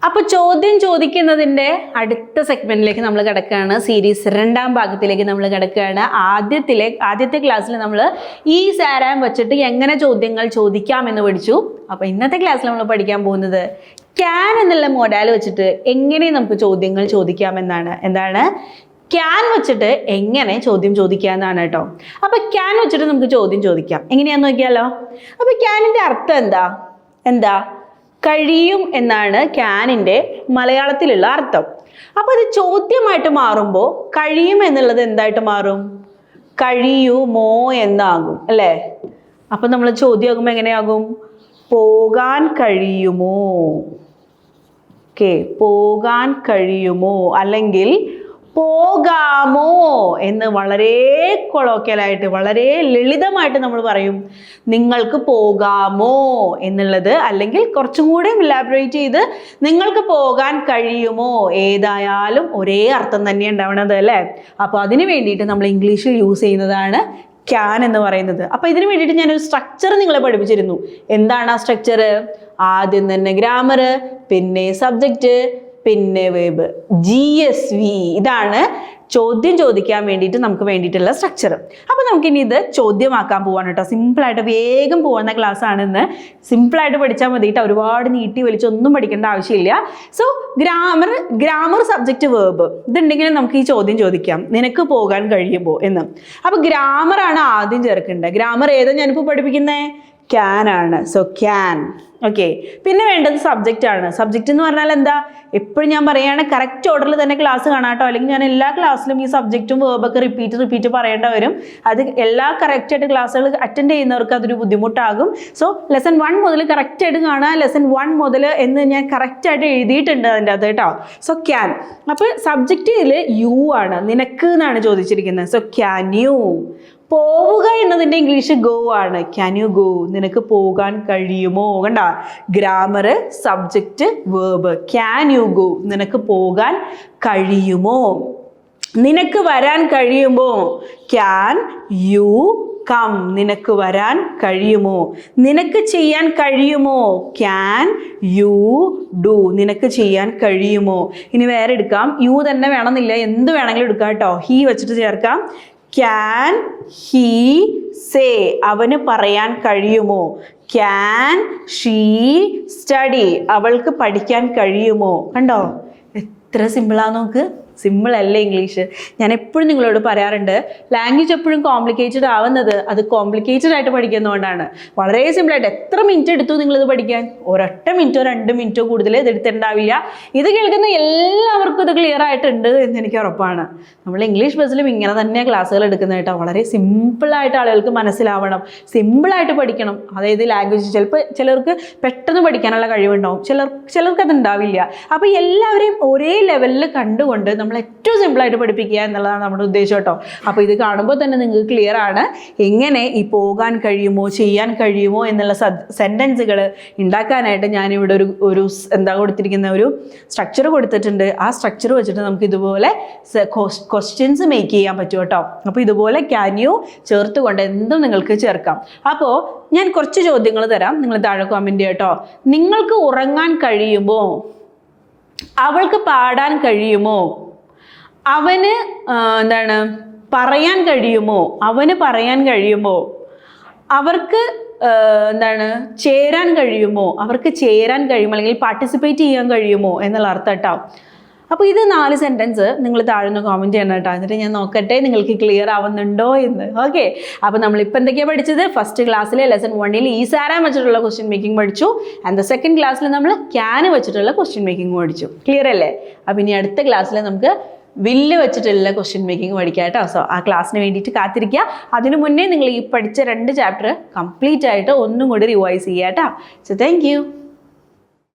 അപ്പോൾ ചോദ്യം ചോദിക്കുന്നതിൻ്റെ അടുത്ത സെഗ്മെന്റിലേക്ക് നമ്മൾ കിടക്കുകയാണ്. സീരീസ് 2ാം ഭാഗത്തിലേക്ക് നമ്മൾ കിടക്കുകയാണ്. ആദ്യത്തെ ക്ലാസ്സിൽ നമ്മൾ ഈ സാരാം വെച്ചിട്ട് എങ്ങനെ ചോദ്യങ്ങൾ ചോദിക്കാമെന്ന് പഠിച്ചു. അപ്പോൾ ഇന്നത്തെ ക്ലാസ്സിൽ നമ്മൾ പഠിക്കാൻ പോകുന്നത് ക്യാൻ എന്നുള്ള മോഡൽ വെച്ചിട്ട് എങ്ങനെ നമുക്ക് ചോദ്യങ്ങൾ ചോദിക്കാമെന്നാണ്. എന്താണ് ക്യാൻ വെച്ചിട്ട് എങ്ങനെ ചോദ്യം ചോദിക്കാമെന്നാണ് കേട്ടോ. അപ്പോൾ ക്യാൻ വെച്ചിട്ട് നമുക്ക് ചോദ്യം ചോദിക്കാം. എങ്ങനെയാന്ന് നോക്കിയാലോ. അപ്പോൾ ക്യാനിൻ്റെ അർത്ഥം എന്താ കഴിയും എന്നാണ് ക്യാനിൻ്റെ മലയാളത്തിലുള്ള അർത്ഥം. അപ്പോൾ ഇത് ചോദ്യമായിട്ട് മാറുമ്പോൾ കഴിയും എന്നുള്ളത് എന്തായിട്ട് മാറും? കഴിയുമോ എന്നാകും അല്ലേ. അപ്പം നമ്മൾ ചോദ്യമാകുമ്പോൾ എങ്ങനെയാകും? പോകാൻ കഴിയുമോ? ഓക്കെ, പോകാൻ കഴിയുമോ അല്ലെങ്കിൽ പോകാമോ എന്ന് വളരെ കൊളോക്കിയലായിട്ട് വളരെ ലളിതമായിട്ട് നമ്മൾ പറയും. നിങ്ങൾക്ക് പോകാമോ എന്നുള്ളത്, അല്ലെങ്കിൽ കുറച്ചും കൂടെ ഇലാബറേറ്റ് ചെയ്ത് നിങ്ങൾക്ക് പോകാൻ കഴിയുമോ, ഏതായാലും ഒരേ അർത്ഥം തന്നെ ഉണ്ടാവണത് അല്ലേ. അപ്പോൾ അതിന് വേണ്ടിയിട്ട് നമ്മൾ ഇംഗ്ലീഷിൽ യൂസ് ചെയ്യുന്നതാണ് ക്യാൻ എന്ന് പറയുന്നത്. അപ്പോൾ ഇതിന് വേണ്ടിയിട്ട് ഞാനൊരു സ്ട്രക്ചർ നിങ്ങളെ പഠിപ്പിച്ചിരുന്നു. എന്താണ് ആ സ്ട്രക്ചർ? ആദ്യം തന്നെ ഗ്രാമർ, പിന്നെ സബ്ജക്റ്റ്, പിന്നെ വേർബ്, GSV. ഇതാണ് ചോദ്യം ചോദിക്കാൻ വേണ്ടിയിട്ട് നമുക്ക് വേണ്ടിയിട്ടുള്ള സ്ട്രക്ചർ. അപ്പോൾ നമുക്കിനി ഇത് ചോദ്യമാക്കാൻ പോവാണ് കേട്ടോ. സിമ്പിളായിട്ട് വേഗം പോകുന്ന ക്ലാസ് ആണെന്ന്. സിമ്പിളായിട്ട് പഠിച്ചാൽ മതി കേട്ടോ. ഒരുപാട് നീട്ടി വലിച്ചൊന്നും പഠിക്കേണ്ട ആവശ്യമില്ല. സോ ഗ്രാമർ സബ്ജക്റ്റ് വേർബ് ഇതുണ്ടെങ്കിൽ നമുക്ക് ഈ ചോദ്യം ചോദിക്കാം, നിനക്ക് പോകാൻ കഴിയുമോ എന്ന്. അപ്പോൾ ഗ്രാമറാണ് ആദ്യം ചേർക്കേണ്ടത്. ഗ്രാമർ ഏതാ ഞാനിപ്പോൾ പഠിപ്പിക്കുന്നത്? ക്യാൻ ആണ്. So can. ഓക്കെ, പിന്നെ വേണ്ടത് സബ്ജക്റ്റ് ആണ്. സബ്ജക്റ്റ് എന്ന് പറഞ്ഞാൽ എന്താ? എപ്പോഴും ഞാൻ പറയുകയാണ് കറക്റ്റ് ഓർഡറിൽ തന്നെ ക്ലാസ് കാണാം കേട്ടോ. അല്ലെങ്കിൽ ഞാൻ എല്ലാ ക്ലാസ്സിലും ഈ സബ്ജക്റ്റും വേർബൊക്കെ റിപ്പീറ്റ് പറയേണ്ട വരും. അത് എല്ലാ കറക്റ്റായിട്ട് ക്ലാസ്സുകൾ അറ്റൻഡ് ചെയ്യുന്നവർക്ക് അതൊരു ബുദ്ധിമുട്ടാകും. സോ ലെസൺ 1 മുതൽ കറക്റ്റായിട്ട് കാണുക. ലെസൺ 1 മുതൽ എന്ന് ഞാൻ കറക്റ്റായിട്ട് എഴുതിയിട്ടുണ്ട് അതിൻ്റെ അത് കേട്ടോ. So can. അപ്പോൾ സബ്ജക്റ്റിൽ യു ആണ്, നിനക്ക് എന്നാണ് ചോദിച്ചിരിക്കുന്നത്. So can you. പോവുക എന്നതിൻ്റെ ഇംഗ്ലീഷ് ഗോ ആണ്. Can you go? നിനക്ക് പോകാൻ കഴിയുമോ? കണ്ട, grammar subject verb. Can you go? നിനക്ക് പോകാൻ കഴിയുമോ? നിനക്ക് വരാൻ കഴിയുമോ? Can you come? നിനക്ക് വരാൻ കഴിയുമോ? നിനക്ക് ചെയ്യാൻ കഴിയുമോ? Can you do? നിനക്ക് ചെയ്യാൻ കഴിയുമോ? ഇനി വേറെ എടുക്കാം. യു തന്നെ വേണമെന്നില്ല, എന്ത് വേണമെങ്കിലും എടുക്കാം കേട്ടോ. ഹീ വെച്ചിട്ട് ചേർക്കാം. Can he say? അവന് പറയാൻ കഴിയുമോ? Can she study? അവൾക്ക് പഠിക്കാൻ കഴിയുമോ? കണ്ടോ എത്ര സിമ്പിളാണ് നോക്ക്. സിമ്പിൾ അല്ലേ ഇംഗ്ലീഷ്? ഞാൻ എപ്പോഴും നിങ്ങളോട് പറയാറുണ്ട്, ലാംഗ്വേജ് എപ്പോഴും കോംപ്ലിക്കേറ്റഡ് ആവുന്നത് അത് കോംപ്ലിക്കേറ്റഡ് ആയിട്ട് പഠിക്കുന്നതുകൊണ്ടാണ്. വളരെ സിമ്പിളായിട്ട് എത്ര മിനിറ്റ് എടുത്തു നിങ്ങളിത് പഠിക്കാൻ? ഒരൊറ്റ മിനിറ്റോ 2 മിനിറ്റോ കൂടുതൽ ഇത് എടുത്തിട്ടുണ്ടാവില്ല. ഇത് കേൾക്കുന്ന എല്ലാവർക്കും ഇത് ക്ലിയർ ആയിട്ടുണ്ട് എന്ന് എനിക്ക് ഉറപ്പാണ്. നമ്മൾ ഇംഗ്ലീഷ് ബസ്സിലും ഇങ്ങനെ തന്നെയാണ് ക്ലാസ്സുകൾ എടുക്കുന്നത് കേട്ടോ. വളരെ സിമ്പിളായിട്ട് ആളുകൾക്ക് മനസ്സിലാവണം, സിമ്പിളായിട്ട് പഠിക്കണം. അതായത് ലാംഗ്വേജ് ചിലർക്ക് പെട്ടെന്ന് പഠിക്കാനുള്ള കഴിവുണ്ടാവും, ചിലർക്ക് അത് ഉണ്ടാവില്ല. അപ്പോൾ എല്ലാവരെയും ഒരേ ലെവലിൽ കണ്ടുകൊണ്ട് നമ്മൾ ഏറ്റവും സിമ്പിളായിട്ട് പഠിപ്പിക്കുക എന്നുള്ളതാണ് നമ്മുടെ ഉദ്ദേശം കേട്ടോ. അപ്പോൾ ഇത് കാണുമ്പോൾ തന്നെ നിങ്ങൾക്ക് ക്ലിയർ ആണ് എങ്ങനെ ഈ പോകാൻ കഴിയുമോ, ചെയ്യാൻ കഴിയുമോ എന്നുള്ള സെൻറ്റൻസുകൾ ഉണ്ടാക്കാനായിട്ട് ഞാനിവിടെ ഒരു എന്താ കൊടുത്തിരിക്കുന്ന ഒരു സ്ട്രക്ചർ കൊടുത്തിട്ടുണ്ട്. ആ സ്ട്രക്ചർ വെച്ചിട്ട് നമുക്ക് ഇതുപോലെ ക്വസ്റ്റ്യൻസ് മേക്ക് ചെയ്യാൻ പറ്റും കേട്ടോ. അപ്പോൾ ഇതുപോലെ ക്യാൻ യു ചേർത്തുകൊണ്ട് എന്തും നിങ്ങൾക്ക് ചേർക്കാം. അപ്പോൾ ഞാൻ കുറച്ച് ചോദ്യങ്ങൾ തരാം, നിങ്ങൾ താഴെ കമൻറ്റ് ചെയ്യാം കേട്ടോ. നിങ്ങൾക്ക് ഉറങ്ങാൻ കഴിയുമോ? അവൾക്ക് പാടാൻ കഴിയുമോ? അവന് പറയാൻ കഴിയുമോ? അവന് പറയാൻ കഴിയുമോ? അവർക്ക് ചേരാൻ കഴിയുമോ? അവർക്ക് ചേരാൻ കഴിയുമോ അല്ലെങ്കിൽ പാർട്ടിസിപ്പേറ്റ് ചെയ്യാൻ കഴിയുമോ എന്നുള്ള അർത്ഥം കേട്ടോ. അപ്പോൾ ഇത് 4 സെൻറ്റൻസ് നിങ്ങൾ താഴെ ഒന്ന് കമൻറ്റ് ചെയ്യണം കേട്ടോ. എന്നിട്ട് ഞാൻ നോക്കട്ടെ നിങ്ങൾക്ക് ക്ലിയർ ആവുന്നുണ്ടോ എന്ന്. ഓക്കെ, അപ്പോൾ നമ്മളിപ്പോൾ എന്തൊക്കെയാണ് പഠിച്ചത്? ഫസ്റ്റ് ക്ലാസ്സിൽ ലെസൺ 1 ഈ സാരാം വെച്ചിട്ടുള്ള ക്വസ്റ്റ്യൻ മേക്കിംഗ് പഠിച്ചു. ആൻഡ് സെക്കൻഡ് ക്ലാസ്സിൽ നമ്മൾ ക്യാൻ വെച്ചിട്ടുള്ള ക്വസ്റ്റ്യൻ മേക്കിംഗ് പഠിച്ചു. ക്ലിയർ അല്ലേ? അപ്പോൾ ഇനി അടുത്ത ക്ലാസ്സിൽ നമുക്ക് വില്ല് വെച്ചിട്ടുള്ള ക്വസ്റ്റ്യൻ മേക്കിംഗ് പഠിക്കാം കേട്ടോ. സോ ആ ക്ലാസ്സിന് വേണ്ടിയിട്ട് കാത്തിരിക്കുക. അതിനു മുന്നേ നിങ്ങൾ ഈ പഠിച്ച 2 ചാപ്റ്റർ കംപ്ലീറ്റ് ആയിട്ട് ഒന്നും കൂടി റിവൈസ് ചെയ്യുക കേട്ടോ. So thank you.